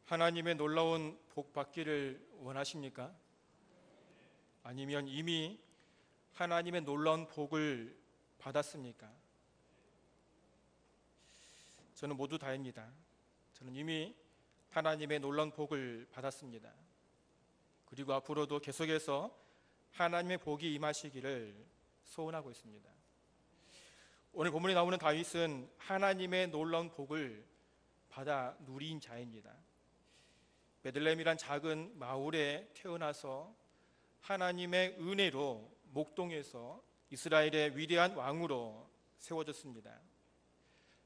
하나님의 놀라운 복 받기를 원하십니까? 아니면 이미 하나님의 놀라운 복을 받았습니까? 저는 모두 다입니다. 저는 이미 하나님의 놀라운 복을 받았습니다. 그리고 앞으로도 계속해서 하나님의 복이 임하시기를 소원하고 있습니다. 오늘 본문에 나오는 다윗은 하나님의 놀라운 복을 받아 누린 자입니다. 베들레헴이란 작은 마을에 태어나서 하나님의 은혜로 목동에서 이스라엘의 위대한 왕으로 세워졌습니다.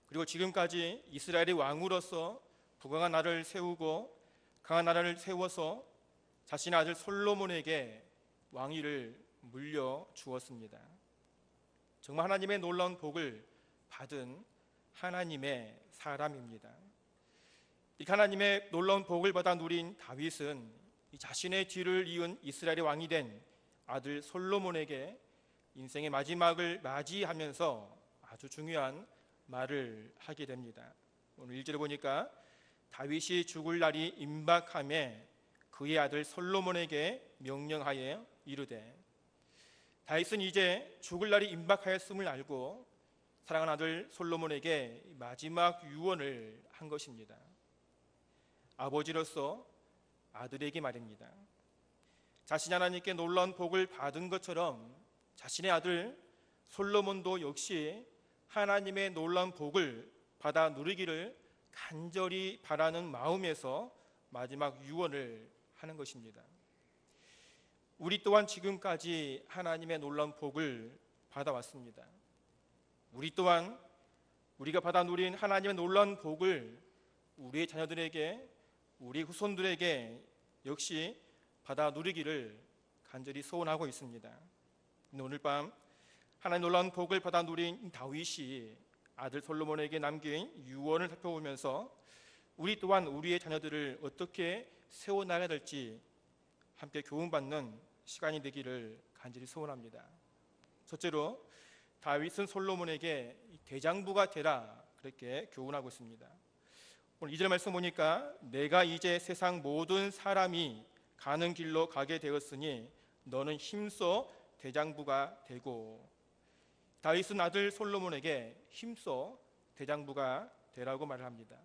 그리고 지금까지 이스라엘의 왕으로서 부강한 나라를 세우고 강한 나라를 세워서 자신의 아들 솔로몬에게 왕위를 물려주었습니다. 정말 하나님의 놀라운 복을 받은 하나님의 사람입니다. 이렇게 하나님의 놀라운 복을 받아 누린 다윗은 자신의 뒤를 이은 이스라엘의 왕이 된 아들 솔로몬에게 인생의 마지막을 맞이하면서 아주 중요한 말을 하게 됩니다. 오늘 1절에 보니까 다윗이 죽을 날이 임박함에 그의 아들 솔로몬에게 명령하여 이르되, 다윗은 이제 죽을 날이 임박하였음을 알고 사랑하는 아들 솔로몬에게 마지막 유언을 한 것입니다. 아버지로서 아들에게 말입니다. 자신이 하나님께 놀라운 복을 받은 것처럼 자신의 아들 솔로몬도 역시 하나님의 놀라운 복을 받아 누리기를 간절히 바라는 마음에서 마지막 유언을 하는 것입니다. 우리 또한 지금까지 하나님의 놀라운 복을 받아왔습니다. 우리 또한 우리가 받아 누린 하나님의 놀라운 복을 우리의 자녀들에게, 우리 후손들에게 역시 받아 누리기를 간절히 소원하고 있습니다. 오늘 밤 하나님의 놀라운 복을 받아 누린 다윗이 아들 솔로몬에게 남긴 유언을 살펴보면서 우리 또한 우리의 자녀들을 어떻게 세워나가야 될지 함께 교훈받는 시간이 되기를 간절히 소원합니다. 첫째로, 다윗은 솔로몬에게 대장부가 되라, 그렇게 교훈하고 있습니다. 오늘 2절 말씀 보니까 내가 이제 세상 모든 사람이 가는 길로 가게 되었으니 너는 힘써 대장부가 되고, 다윗은 아들 솔로몬에게 힘써 대장부가 되라고 말을 합니다.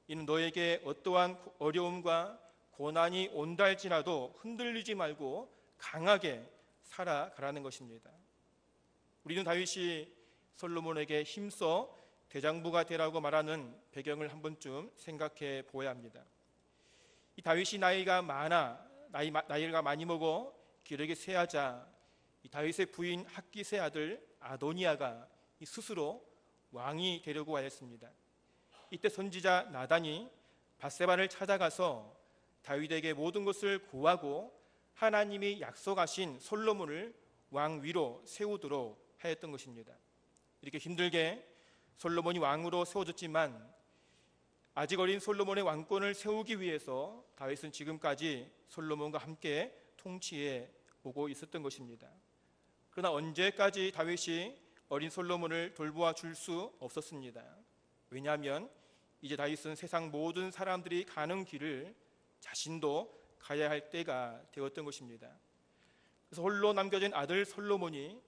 이는 너에게 어떠한 어려움과 고난이 온다 할지라도 흔들리지 말고 강하게 살아가라는 것입니다. 우리는 다윗이 솔로몬에게 힘써 대장부가 되라고 말하는 배경을 한 번쯤 생각해 보아야 합니다. 이 다윗이 나이가 많이 먹어 기력이 쇠하자 이 다윗의 부인 핫깃의 아들 아도니아가 스스로 왕이 되려고 하였습니다. 이때 선지자 나단이 밧세바를 찾아가서 다윗에게 모든 것을 구하고 하나님이 약속하신 솔로몬을 왕 위로 세우도록 하였던 것입니다. 이렇게 힘들게 솔로몬이 왕으로 세워졌지만 아직 어린 솔로몬의 왕권을 세우기 위해서 다윗은 지금까지 솔로몬과 함께 통치해 오고 있었던 것입니다. 그러나 언제까지 다윗이 어린 솔로몬을 돌보아 줄 수 없었습니다. 왜냐하면 이제 다윗은 세상 모든 사람들이 가는 길을 자신도 가야 할 때가 되었던 것입니다. 그래서 홀로 남겨진 아들 솔로몬이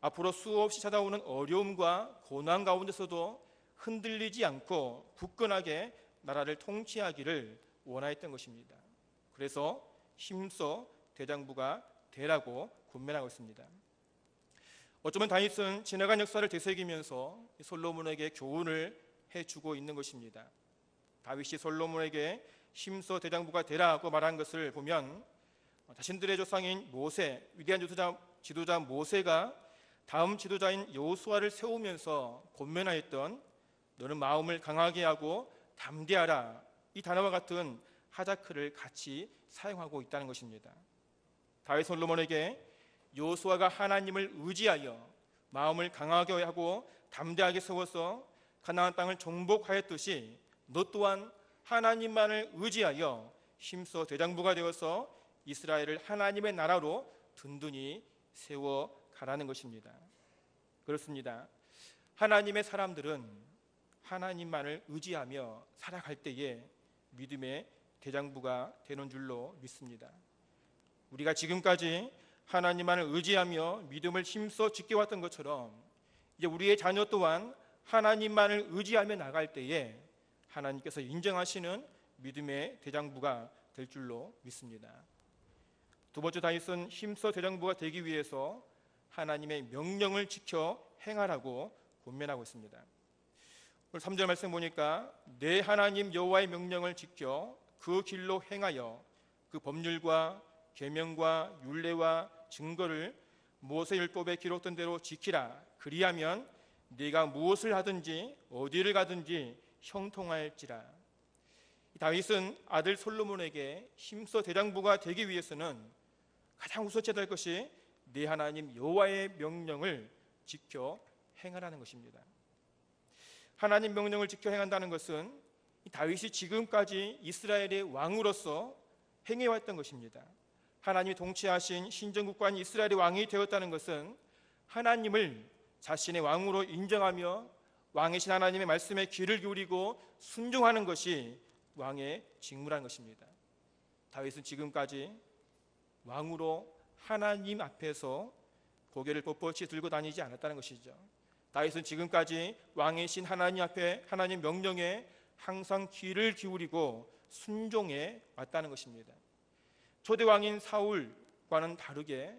앞으로 수없이 찾아오는 어려움과 고난 가운데서도 흔들리지 않고 굳건하게 나라를 통치하기를 원하였던 것입니다. 그래서 힘써 대장부가 되라고 권면하고 있습니다. 어쩌면 다윗은 지나간 역사를 되새기면서 솔로몬에게 교훈을 해주고 있는 것입니다. 다윗이 솔로몬에게 힘써 대장부가 되라고 말한 것을 보면 자신들의 조상인 모세, 위대한 지도자 모세가 다음 지도자인 여호수아를 세우면서 권면하였던 너는 마음을 강하게 하고 담대하라, 이 단어와 같은 하자크를 같이 사용하고 있다는 것입니다. 다윗 솔로몬에게 여호수아가 하나님을 의지하여 마음을 강하게 하고 담대하게 세워서 가나안 땅을 정복하였듯이 너 또한 하나님만을 의지하여 힘써 대장부가 되어서 이스라엘을 하나님의 나라로 든든히 세워가라는 것입니다. 그렇습니다. 하나님의 사람들은 하나님만을 의지하며 살아갈 때에 믿음의 대장부가 되는 줄로 믿습니다. 우리가 지금까지 하나님만을 의지하며 믿음을 힘써 지켜왔던 것처럼 이제 우리의 자녀 또한 하나님만을 의지하며 나갈 때에 하나님께서 인정하시는 믿음의 대장부가 될 줄로 믿습니다. 두 번째, 다윗은 힘써 대장부가 되기 위해서 하나님의 명령을 지켜 행하라고 권면하고 있습니다. 오늘 3절 말씀 보니까 내 하나님 여호와의 명령을 지켜 그 길로 행하여 그 법률과 계명과 율례와 증거를 모세율법에 기록된 대로 지키라. 그리하면 네가 무엇을 하든지 어디를 가든지 형통할지라. 다윗은 아들 솔로몬에게 힘써 대장부가 되기 위해서는 가장 우선해야 될 것이 네 하나님 여호와의 명령을 지켜 행하라는 것입니다. 하나님 명령을 지켜 행한다는 것은 다윗이 지금까지 이스라엘의 왕으로서 행해왔던 것입니다. 하나님이 통치하신 신정국가인 이스라엘의 왕이 되었다는 것은 하나님을 자신의 왕으로 인정하며 왕이신 하나님의 말씀에 귀를 기울이고 순종하는 것이 왕의 직무라는 것입니다. 다윗은 지금까지 왕으로 하나님 앞에서 고개를 뻣뻣이 들고 다니지 않았다는 것이죠. 다윗은 지금까지 왕이신 하나님 앞에 하나님 명령에 항상 귀를 기울이고 순종해 왔다는 것입니다. 초대 왕인 사울과는 다르게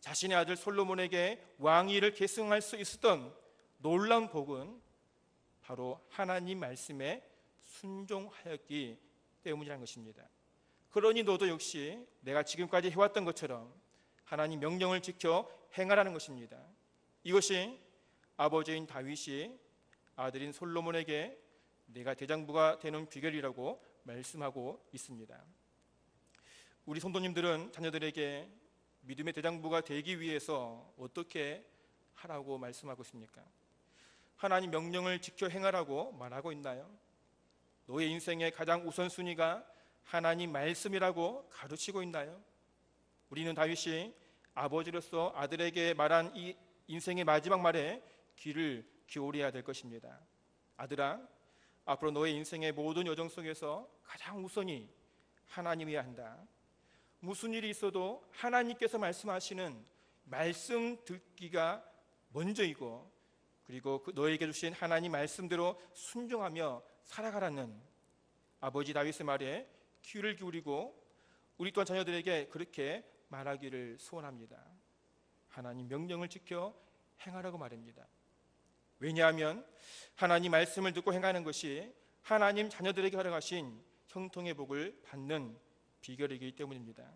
자신의 아들 솔로몬에게 왕위를 계승할 수 있었던 놀라운 복은 바로 하나님 말씀에 순종하였기 때문이라는 것입니다. 그러니 너도 역시 내가 지금까지 해왔던 것처럼 하나님 명령을 지켜 행하라는 것입니다. 이것이 아버지인 다윗이 아들인 솔로몬에게 내가 대장부가 되는 비결이라고 말씀하고 있습니다. 우리 성도님들은 자녀들에게 믿음의 대장부가 되기 위해서 어떻게 하라고 말씀하고 있습니까? 하나님 명령을 지켜 행하라고 말하고 있나요? 너의 인생의 가장 우선순위가 하나님 말씀이라고 가르치고 있나요? 우리는 다윗이 아버지로서 아들에게 말한 이 인생의 마지막 말에 귀를 기울여야 될 것입니다. 아들아, 앞으로 너의 인생의 모든 여정 속에서 가장 우선이 하나님이어야 한다. 무슨 일이 있어도 하나님께서 말씀하시는 말씀 듣기가 먼저이고, 그리고 너에게 주신 하나님 말씀대로 순종하며 살아가라는 아버지 다윗의 말에 귀를 기울이고 우리 또한 자녀들에게 그렇게 말하기를 소원합니다. 하나님 명령을 지켜 행하라고 말입니다. 왜냐하면 하나님 말씀을 듣고 행하는 것이 하나님 자녀들에게 허락하신 형통의 복을 받는 비결이기 때문입니다.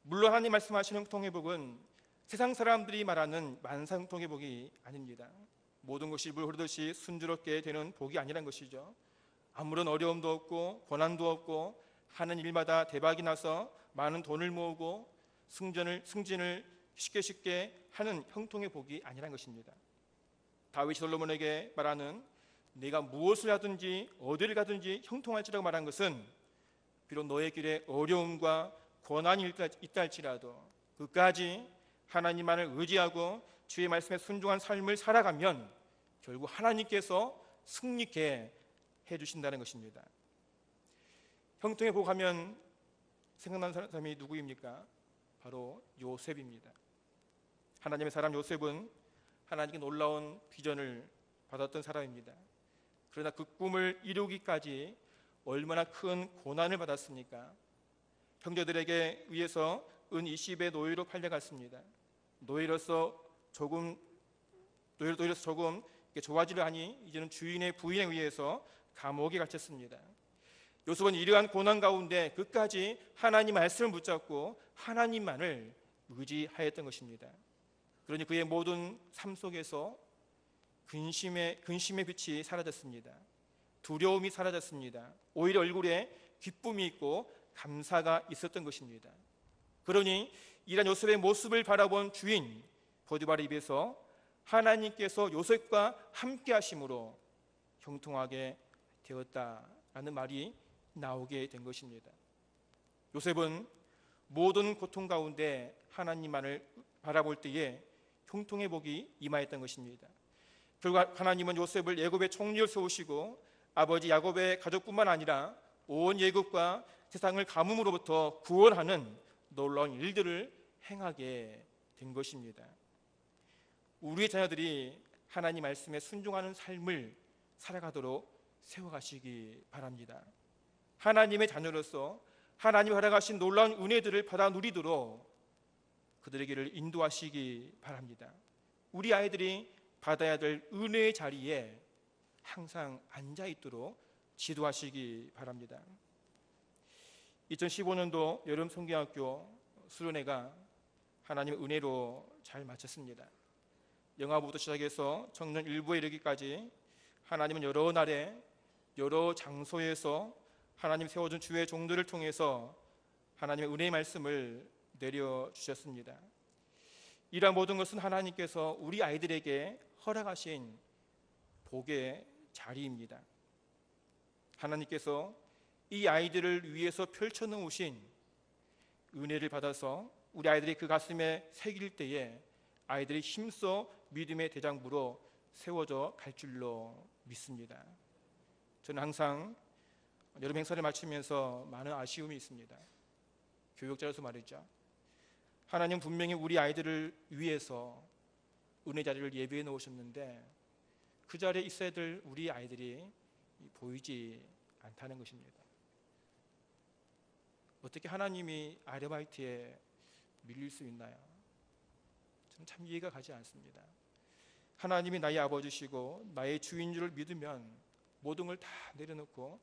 물론 하나님 말씀하시는 형통의 복은 세상 사람들이 말하는 만상통의 복이 아닙니다. 모든 것이 물 흐르듯이 순조롭게 되는 복이 아니란 것이죠. 아무런 어려움도 없고 고난도 없고 하는 일마다 대박이 나서 많은 돈을 모으고 승진을 쉽게 하는 형통의 복이 아니란 것입니다. 다윗이 솔로몬에게 말하는 네가 무엇을 하든지 어디를 가든지 형통할지라고 말한 것은 비록 너의 길에 어려움과 고난이 있다 할지라도 끝까지 하나님만을 의지하고 주의 말씀에 순종한 삶을 살아가면 결국 하나님께서 승리케 해주신다는 것입니다. 형통의 복 하면 생각나는 사람이 누구입니까? 바로 요셉입니다. 하나님의 사람 요셉은 하나님께 놀라운 비전을 받았던 사람입니다. 그러나 그 꿈을 이루기까지 얼마나 큰 고난을 받았습니까? 형제들에게 의해서 은 20의 노예로 팔려갔습니다. 노예로서 조금 좋아지려 하니 이제는 주인의 부인에 의해서 감옥에 갇혔습니다. 요셉은 이러한 고난 가운데 끝까지 하나님 말씀을 붙잡고 하나님만을 의지하였던 것입니다. 그러니 그의 모든 삶 속에서 근심의 빛이 사라졌습니다. 두려움이 사라졌습니다. 오히려 얼굴에 기쁨이 있고 감사가 있었던 것입니다. 그러니 이런 요셉의 모습을 바라본 주인 보디발의 입에서 하나님께서 요셉과 함께 하심으로 형통하게 되었다라는 말이 나오게 된 것입니다. 요셉은 모든 고통 가운데 하나님만을 바라볼 때에 형통의 복이 임하였던 것입니다. 결국 하나님은 요셉을 애굽의 총리로 세우시고 아버지 야곱의 가족뿐만 아니라 온 예국과 세상을 가뭄으로부터 구원하는 놀라운 일들을 행하게 된 것입니다. 우리의 자녀들이 하나님 말씀에 순종하는 삶을 살아가도록 세워가시기 바랍니다. 하나님의 자녀로서 하나님이 허락하신 놀라운 은혜들을 받아 누리도록 그들에게를 인도하시기 바랍니다. 우리 아이들이 받아야 될 은혜의 자리에 항상 앉아있도록 지도하시기 바랍니다. 2015년도 여름 성경학교 수련회가 하나님의 은혜로 잘 마쳤습니다. 영화부터 시작해서 청년 일부에 이르기까지 하나님은 여러 날에 여러 장소에서 하나님 세워준 주의 종들을 통해서 하나님의 은혜의 말씀을 내려주셨습니다. 이러한 모든 것은 하나님께서 우리 아이들에게 허락하신 복의 자리입니다. 하나님께서 이 아이들을 위해서 펼쳐놓으신 은혜를 받아서 우리 아이들이 그 가슴에 새길 때에 아이들이 힘써 믿음의 대장부로 세워져 갈 줄로 믿습니다. 저는 항상 여름 행사를 마치면서 많은 아쉬움이 있습니다. 교육자로서 말이죠. 하나님 분명히 우리 아이들을 위해서 은혜 자리를 예비해 놓으셨는데 그 자리에 있어야 될 우리 아이들이 보이지 않다는 것입니다. 어떻게 하나님이 아르바이트에 밀릴 수 있나요? 저는 참 이해가 가지 않습니다. 하나님이 나의 아버지시고 나의 주인 줄 믿으면 모든 걸 다 내려놓고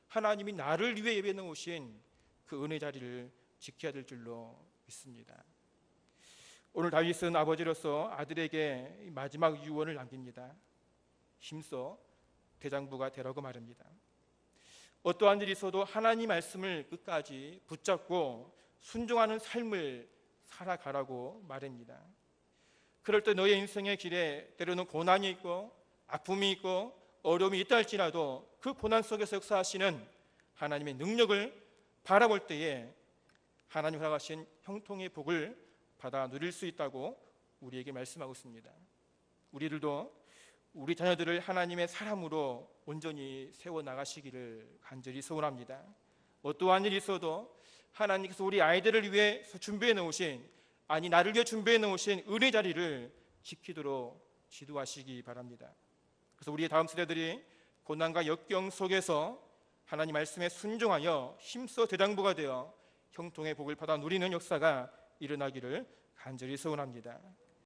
하나님이 나를 위해 예배해 놓으신 그 은혜 자리를 지켜야 될 줄로 믿습니다. 오늘 다윗은 아버지로서 아들에게 마지막 유언을 남깁니다. 힘써 대장부가 되라고 말합니다. 어떠한 일이 있어도 하나님 말씀을 끝까지 붙잡고 순종하는 삶을 살아가라고 말합니다. 그럴 때 너의 인생의 길에 때로는 고난이 있고 아픔이 있고 어려움이 있다 할지라도 그 고난 속에서 역사하시는 하나님의 능력을 바라볼 때에 하나님 허락하신 형통의 복을 받아 누릴 수 있다고 우리에게 말씀하고 있습니다. 우리들도 우리 자녀들을 하나님의 사람으로 온전히 세워나가시기를 간절히 소원합니다. 어떠한 일이 있어도 하나님께서 우리 아이들을 위해 준비해 놓으신, 아니 나를 위해 준비해 놓으신 은혜 자리를 지키도록 지도하시기 바랍니다. 그래서 우리의 다음 세대들이 고난과 역경 속에서 하나님 말씀에 순종하여 힘써 대장부가 되어 형통의 복을 받아 누리는 역사가 일어나기를 간절히 소원합니다.